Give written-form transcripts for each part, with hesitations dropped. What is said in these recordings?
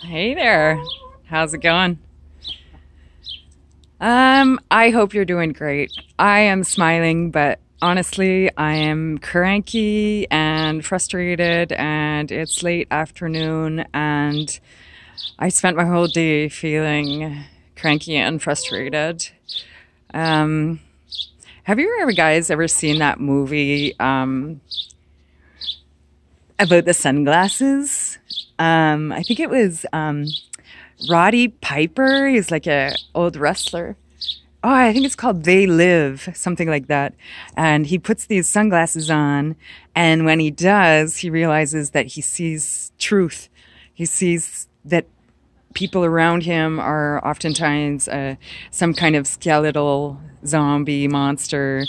Hey there. How's it going? I hope you're doing great. I am smiling, but honestly, I am cranky and frustrated, and it's late afternoon, and I spent my whole day feeling cranky and frustrated. Um, have you ever guys ever seen that movie about the sunglasses? I think it was Roddy Piper. He's like a old wrestler. Oh, I think it's called They Live, something like that. And he puts these sunglasses on, and when he does, he realizes that he sees truth. He sees that people around him are oftentimes some kind of skeletal zombie monster,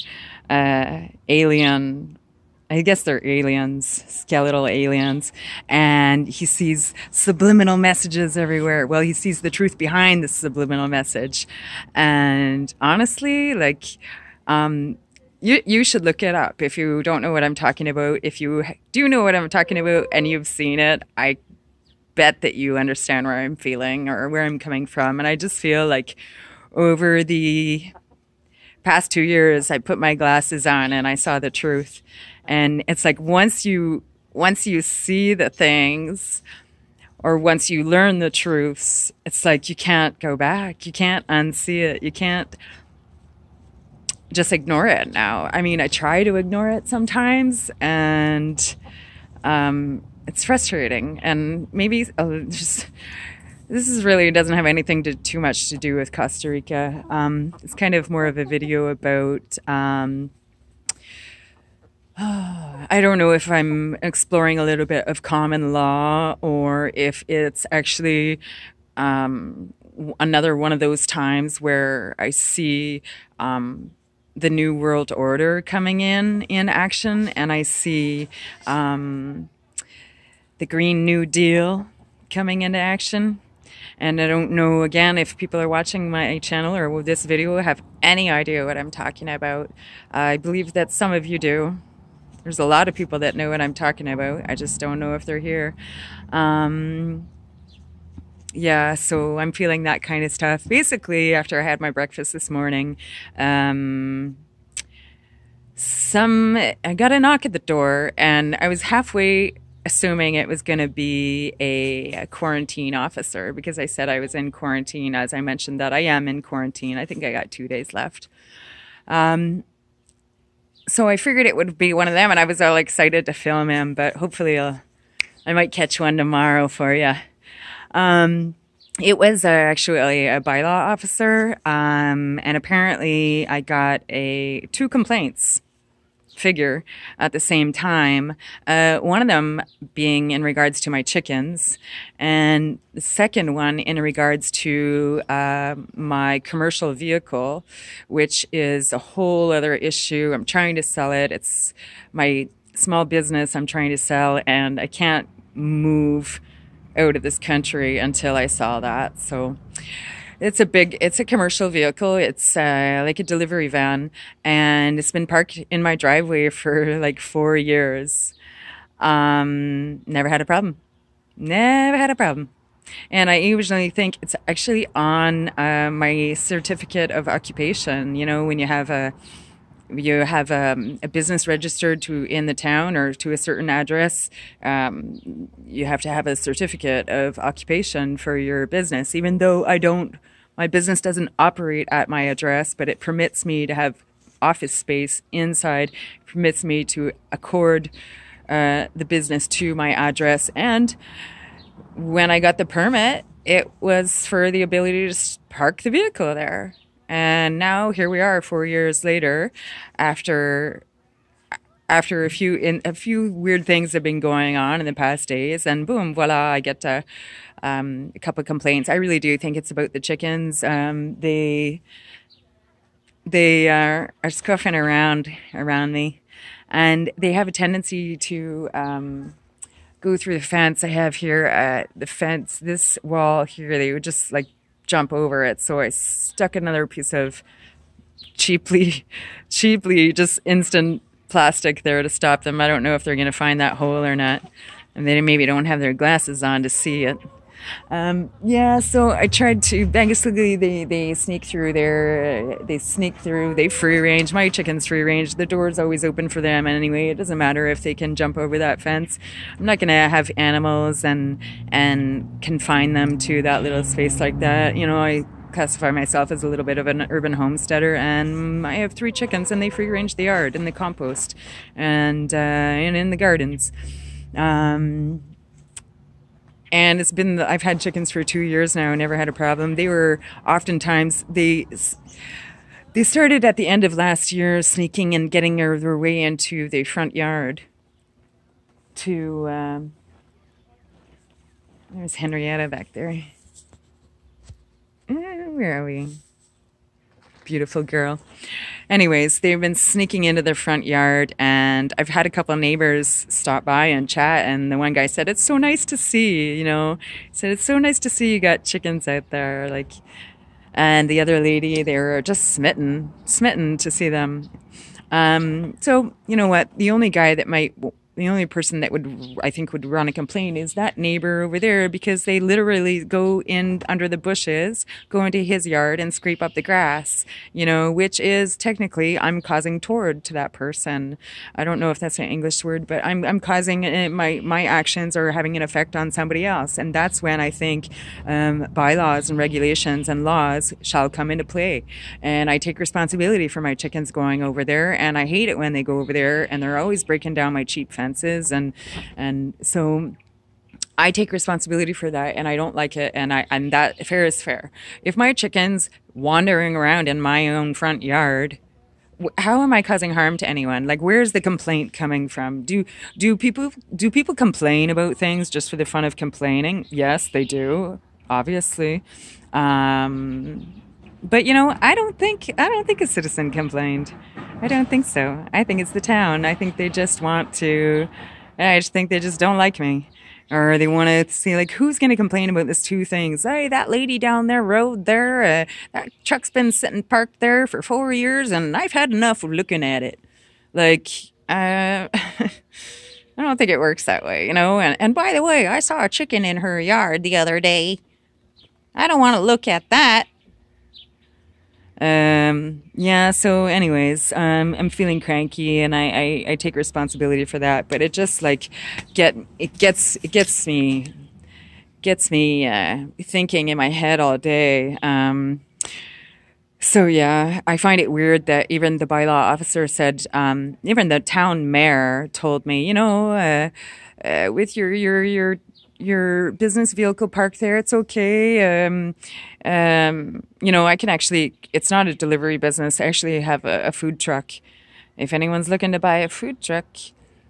alien. I guess they're aliens, skeletal aliens. And he sees subliminal messages everywhere. Well, he sees the truth behind the subliminal message. And honestly, you should look it up if you don't know what I'm talking about. If you do know what I'm talking about and you've seen it, I bet that you understand where I'm feeling or where I'm coming from. And I just feel like over the past 2 years, I put my glasses on and I saw the truth. And it's like once you see the things or once you learn the truths, it's like you can't go back. You can't unsee it. You can't just ignore it now. I mean, I try to ignore it sometimes, and it's frustrating. And maybe just this is really doesn't have anything to too much to do with Costa Rica. It's kind of more of a video about. I don't know if I'm exploring a little bit of common law or if it's actually another one of those times where I see the New World Order coming in action, and I see the Green New Deal coming into action. And I don't know, again, if people are watching my channel or this video have any idea what I'm talking about. I believe that some of you do. There's a lot of people that know what I'm talking about. I just don't know if they're here. Yeah, so I'm feeling that kind of stuff. Basically, after I had my breakfast this morning, I got a knock at the door, and I was halfway assuming it was going to be a quarantine officer because I said I was in quarantine. As I mentioned that I am in quarantine. I think I got 2 days left. So I figured it would be one of them, and I was all excited to film him, but hopefully I might catch one tomorrow for you. It was actually a bylaw officer, and apparently I got two complaints figure at the same time. One of them being in regards to my chickens, and the second one in regards to my commercial vehicle, which is a whole other issue. I'm trying to sell it. It's my small business I'm trying to sell, and I can't move out of this country until I sell that. So it's a commercial vehicle. It's like a delivery van, and it's been parked in my driveway for like 4 years. Never had a problem. Never had a problem. And I usually think it's actually on my certificate of occupation. You know, when you have a business registered in the town or to a certain address, you have to have a certificate of occupation for your business. Even though my business doesn't operate at my address, but it permits me to have office space inside, permits me to accord the business to my address. And when I got the permit, it was for the ability to park the vehicle there. And now here we are 4 years later, after a few weird things have been going on in the past days, and boom, voila, I get a couple of complaints. I really do think it's about the chickens. They are scuffing around me, and they have a tendency to go through the fence I have here. The fence, this wall here, they would just like jump over it. So I stuck another piece of cheaply just instant plastic there to stop them. I don't know if they're going to find that hole or not, and they maybe don't have their glasses on to see it. Yeah, so I tried to basically they sneak through there. They free range. My chickens free range. The door's always open for them anyway. It doesn't matter if they can jump over that fence. I'm not gonna have animals and confine them to that little space like that. You know, I classify myself as a little bit of an urban homesteader, and I have 3 chickens, and they free range the yard and the compost, and in the gardens. Um, and I've had chickens for 2 years now, never had a problem. They were oftentimes, they started at the end of last year sneaking and getting their way into the front yard there's Henrietta back there. Where are we? Beautiful girl. Anyways, they've been sneaking into the front yard, and I've had a couple of neighbors stop by and chat, and the one guy said, "It's so nice to see," you know. He said, "It's so nice to see you got chickens out there." Like, and the other lady, they were just smitten to see them. So you know what? The only person that I think would run a complaint is that neighbor over there, because they literally go in under the bushes, go into his yard and scrape up the grass, you know, which is technically I'm causing tort to that person. I don't know if that's an English word, but I'm causing my actions are having an effect on somebody else. And that's when I think bylaws and regulations and laws shall come into play. And I take responsibility for my chickens going over there, and I hate it when they go over there and they're always breaking down my cheap fences, and so I take responsibility for that, and I don't like it, and that fair is fair. If my chicken's wandering around in my own front yard, how am I causing harm to anyone? Like, where's the complaint coming from? Do people complain about things just for the fun of complaining? Yes, they do, obviously. But you know, I don't think a citizen complained. I don't think so. I think it's the town. I think they just want to. I just think they just don't like me, or they want to see like who's going to complain about this 2 things. Hey, that lady down their road there, that truck's been sitting parked there for 4 years, and I've had enough of looking at it. Like, I don't think it works that way, you know. And by the way, I saw a chicken in her yard the other day. I don't want to look at that. Yeah, so anyways, I'm feeling cranky, and I take responsibility for that, but it just like gets me thinking in my head all day. So yeah, I find it weird that even the bylaw officer said, even the town mayor told me, you know, with your business vehicle parked there, it's okay. You know, I can actually, it's not a delivery business. I actually have a food truck. If anyone's looking to buy a food truck.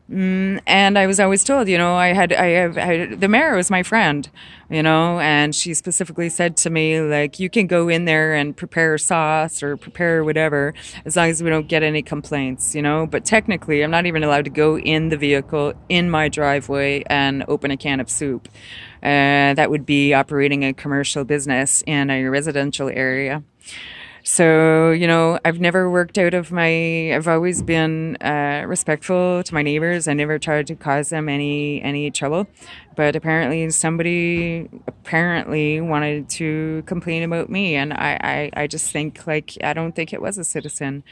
And I was always told, you know, the mayor was my friend, you know, and she specifically said to me, like, you can go in there and prepare sauce or prepare whatever, as long as we don't get any complaints, you know. But technically, I'm not even allowed to go in the vehicle in my driveway and open a can of soup. That would be operating a commercial business in a residential area. So, you know, I've never worked out of I've always been respectful to my neighbors. I never tried to cause them any trouble. But apparently somebody wanted to complain about me. And I just think, like, I don't think it was a citizen.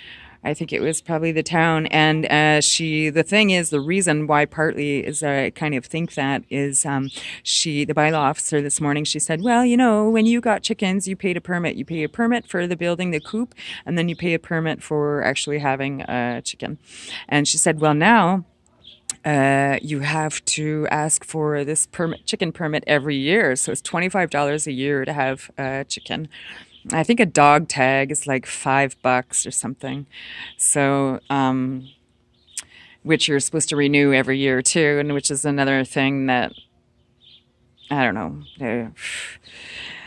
I think it was probably the town. And the thing is, the reason why partly is I kind of think that is the bylaw officer this morning, she said, well, you know, when you got chickens, you paid a permit. You pay a permit for the building, the coop, and then you pay a permit for actually having a chicken. And she said, well, now you have to ask for this chicken permit every year. So it's $25 a year to have a chicken. I think a dog tag is like $5 or something. So, which you're supposed to renew every year too, and which is another thing that, I don't know.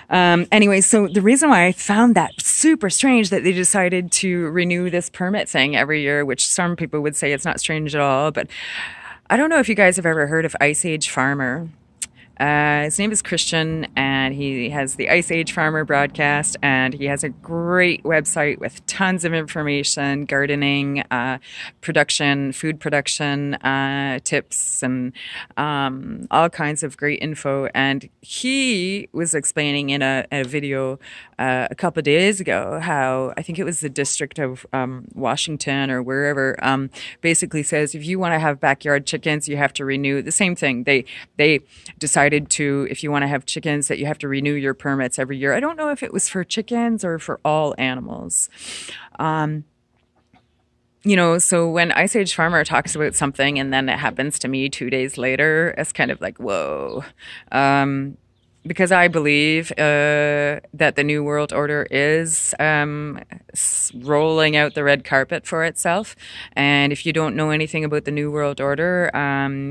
Anyway, so the reason why I found that super strange that they decided to renew this permit thing every year, which some people would say it's not strange at all, but I don't know if you guys have ever heard of Ice Age Farmer. His name is Christian, and he has the Ice Age Farmer broadcast, and he has a great website with tons of information, gardening, production, food production, tips, and all kinds of great info. And he was explaining in a video a couple of days ago how I think it was the District of Washington or wherever basically says if you want to have backyard chickens, you have to renew the same thing. They decided to, if you want to have chickens, that you have to renew your permits every year. I don't know if it was for chickens or for all animals. So when Ice Age Farmer talks about something and then it happens to me 2 days later, it's kind of like, whoa. Because I believe that the New World Order is rolling out the red carpet for itself. And if you don't know anything about the New World Order,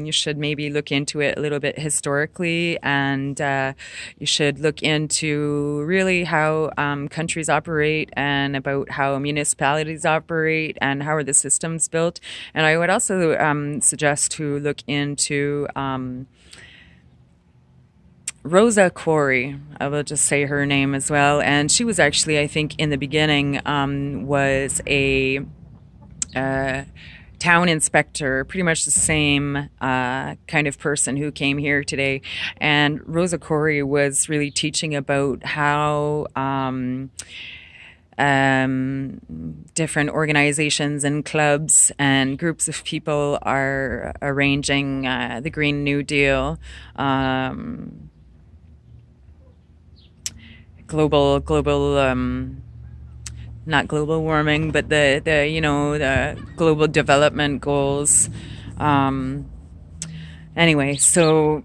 you should maybe look into it a little bit historically, and you should look into really how countries operate and about how municipalities operate and how are the systems built. And I would also suggest to look into Rosa Quarry. I will just say her name as well. And she was actually, I think, in the beginning, was a town inspector, pretty much the same kind of person who came here today. And Rosa Quarry was really teaching about how different organizations and clubs and groups of people are arranging the Green New Deal. Global not global warming, but the global development goals. Anyway, so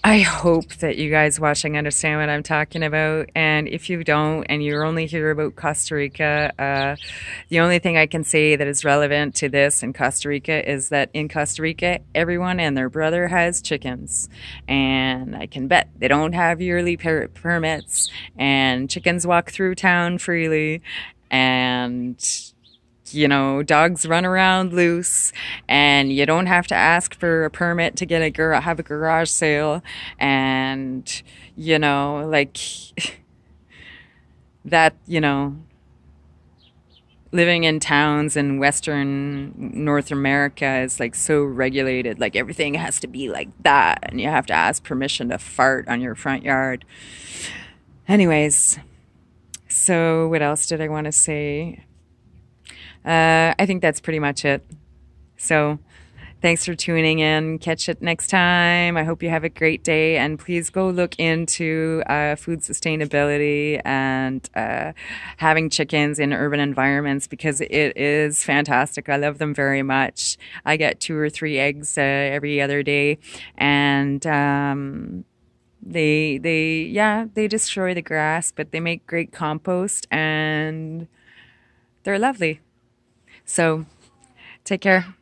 I hope that you guys watching understand what I'm talking about. And if you don't, and you're only here about Costa Rica, the only thing I can say that is relevant to this in Costa Rica is that in Costa Rica, everyone and their brother has chickens. And I can bet they don't have yearly permits, and chickens walk through town freely, and dogs run around loose, and you don't have to ask for a permit to get have a garage sale, and like that. Living in towns in Western North America is like so regulated. Like everything has to be like that, and you have to ask permission to fart on your front yard. Anyways, so what else did I want to say? I think that's pretty much it. So thanks for tuning in. Catch it next time. I hope you have a great day. And please go look into food sustainability and having chickens in urban environments, because it is fantastic. I love them very much. I get 2 or 3 eggs every other day. And they destroy the grass, but they make great compost, and they're lovely. So take care.